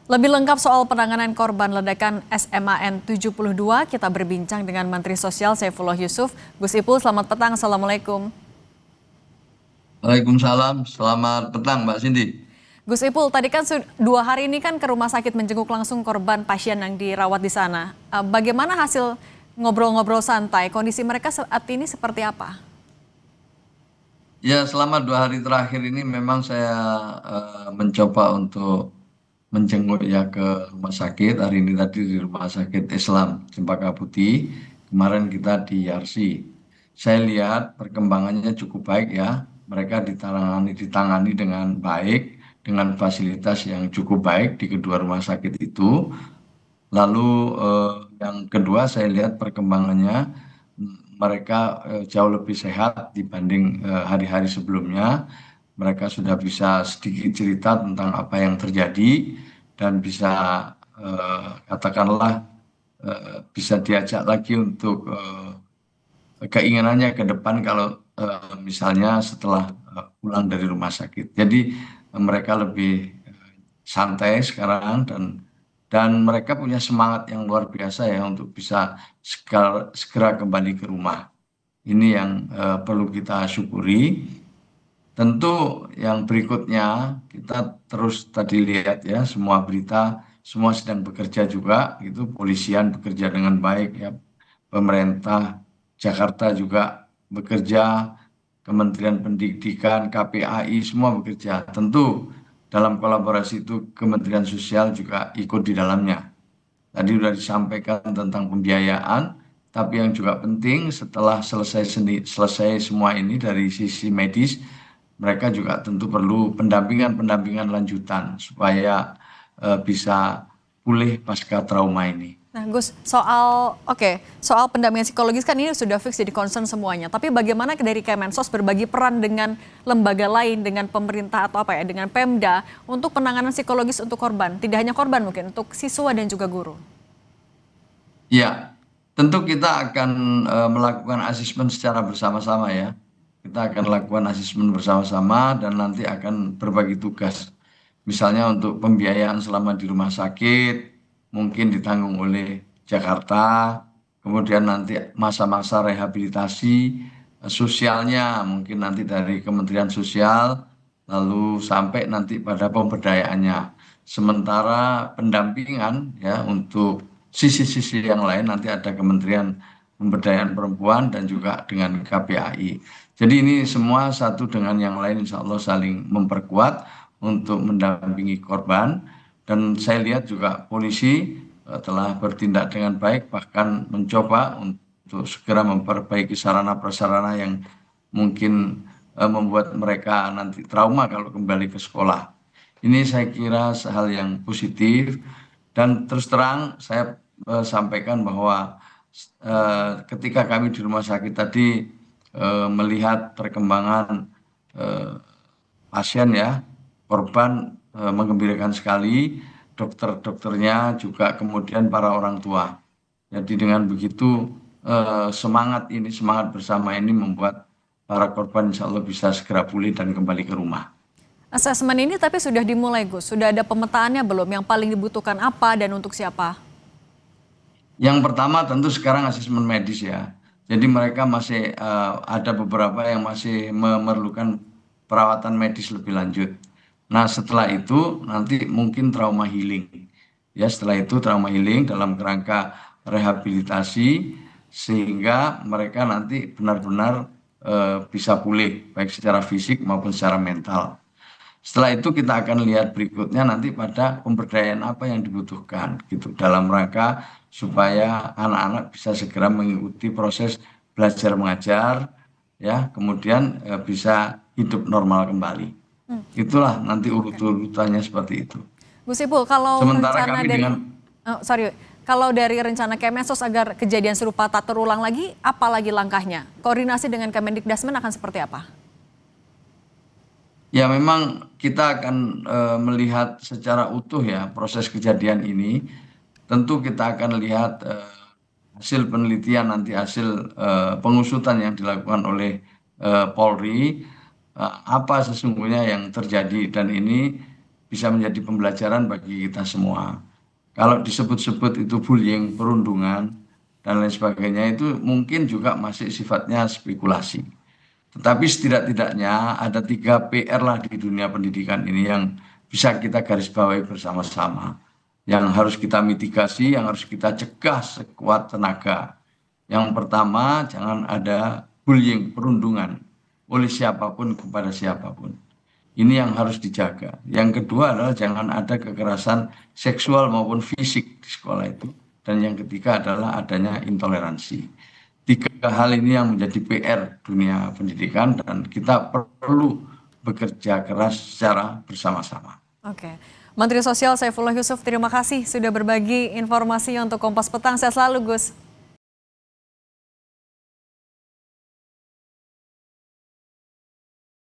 Lebih lengkap soal penanganan korban ledakan SMAN 72, kita berbincang dengan Menteri Sosial Saifullah Yusuf. Gus Ipul, selamat petang. Assalamualaikum. Waalaikumsalam, selamat petang Mbak Cindy. Gus Ipul, tadi kan 2 hari ini kan ke rumah sakit menjenguk langsung korban pasien yang dirawat di sana. Bagaimana hasil ngobrol-ngobrol santai? Kondisi mereka saat ini seperti apa? Ya, selama 2 hari terakhir ini memang saya mencoba untuk menjenguk ya ke rumah sakit. Hari ini tadi di Rumah Sakit Islam Cempaka Putih, kemarin kita di Yarsi. Saya lihat perkembangannya cukup baik ya. Mereka ditangani dengan baik, dengan fasilitas yang cukup baik di kedua rumah sakit itu. Lalu yang kedua saya lihat perkembangannya mereka jauh lebih sehat dibanding hari-hari sebelumnya. Mereka sudah bisa sedikit cerita tentang apa yang terjadi dan bisa katakanlah bisa diajak lagi untuk keinginannya ke depan kalau misalnya setelah pulang dari rumah sakit. Jadi mereka lebih santai sekarang dan mereka punya semangat yang luar biasa ya untuk bisa segera kembali ke rumah. Ini yang perlu kita syukuri. Tentu yang berikutnya kita terus tadi lihat ya semua berita, semua sedang bekerja juga, itu polisian bekerja dengan baik ya, pemerintah Jakarta juga bekerja, Kementerian Pendidikan, KPAI semua bekerja. Tentu dalam kolaborasi itu Kementerian Sosial juga ikut di dalamnya. Tadi sudah disampaikan tentang pembiayaan, tapi yang juga penting setelah selesai semua ini dari sisi medis, mereka juga tentu perlu pendampingan-pendampingan lanjutan supaya bisa pulih pasca trauma ini. Nah, Gus, soal pendampingan psikologis kan ini sudah fix jadi concern semuanya. Tapi bagaimana dari Kemensos berbagi peran dengan lembaga lain, dengan pemerintah atau apa ya, dengan Pemda untuk penanganan psikologis untuk korban, tidak hanya korban mungkin, untuk siswa dan juga guru. Ya, tentu kita akan melakukan asesmen secara bersama-sama ya. Kita akan lakukan asesmen bersama-sama dan nanti akan berbagi tugas. Misalnya untuk pembiayaan selama di rumah sakit, mungkin ditanggung oleh Jakarta, kemudian nanti masa-masa rehabilitasi sosialnya, mungkin nanti dari Kementerian Sosial, lalu sampai nanti pada pemberdayaannya. Sementara pendampingan ya untuk sisi-sisi yang lain nanti ada Kementerian Pemberdayaan Perempuan dan juga dengan KPAI. Jadi ini semua satu dengan yang lain insya Allah saling memperkuat untuk mendampingi korban. Dan saya lihat juga polisi telah bertindak dengan baik bahkan mencoba untuk segera memperbaiki sarana prasarana yang mungkin membuat mereka nanti trauma kalau kembali ke sekolah. Ini saya kira hal yang positif dan terus terang saya sampaikan bahwa ketika kami di rumah sakit tadi melihat perkembangan eh, pasien ya, korban menggembirakan sekali, dokter-dokternya juga kemudian para orang tua. Jadi dengan begitu semangat bersama ini membuat para korban insya Allah bisa segera pulih dan kembali ke rumah. Asesmen ini tapi sudah dimulai, Gus. Sudah ada pemetaannya belum? Yang paling dibutuhkan apa dan untuk siapa? Yang pertama tentu sekarang asesmen medis ya. Jadi mereka masih ada beberapa yang masih memerlukan perawatan medis lebih lanjut. Nah setelah itu nanti mungkin trauma healing. Ya setelah itu trauma healing dalam kerangka rehabilitasi sehingga mereka nanti benar-benar bisa pulih baik secara fisik maupun secara mental. Setelah itu kita akan lihat berikutnya nanti pada pemberdayaan apa yang dibutuhkan gitu dalam rangka supaya anak-anak bisa segera mengikuti proses belajar mengajar ya kemudian bisa hidup normal kembali. Itulah nanti Oke. urut-urutannya seperti itu. Gus Ipul, kalau Sementara rencana kami dari dengan kalau dari rencana Kemensos agar kejadian serupa tak terulang lagi, apa lagi langkahnya? Koordinasi dengan Kemendikbudrismen akan seperti apa? ya memang kita akan melihat secara utuh ya proses kejadian ini. Tentu kita akan lihat hasil penelitian nanti hasil pengusutan yang dilakukan oleh Polri apa sesungguhnya yang terjadi dan ini bisa menjadi pembelajaran bagi kita semua. Kalau disebut-sebut itu bullying, perundungan, dan lain sebagainya itu mungkin juga masih sifatnya spekulasi. Tetapi setidak-tidaknya ada 3 PR lah di dunia pendidikan ini yang bisa kita garis bawahi bersama-sama. Yang harus kita mitigasi, yang harus kita cegah sekuat tenaga. Yang pertama, jangan ada bullying, perundungan oleh siapapun kepada siapapun. Ini yang harus dijaga. Yang kedua adalah jangan ada kekerasan seksual maupun fisik di sekolah itu. Dan yang ketiga adalah adanya intoleransi. 3 hal ini yang menjadi PR dunia pendidikan dan kita perlu bekerja keras secara bersama-sama. Oke. Menteri Sosial Saifullah Yusuf, terima kasih sudah berbagi informasinya untuk Kompas Petang. Sehat selalu, Gus.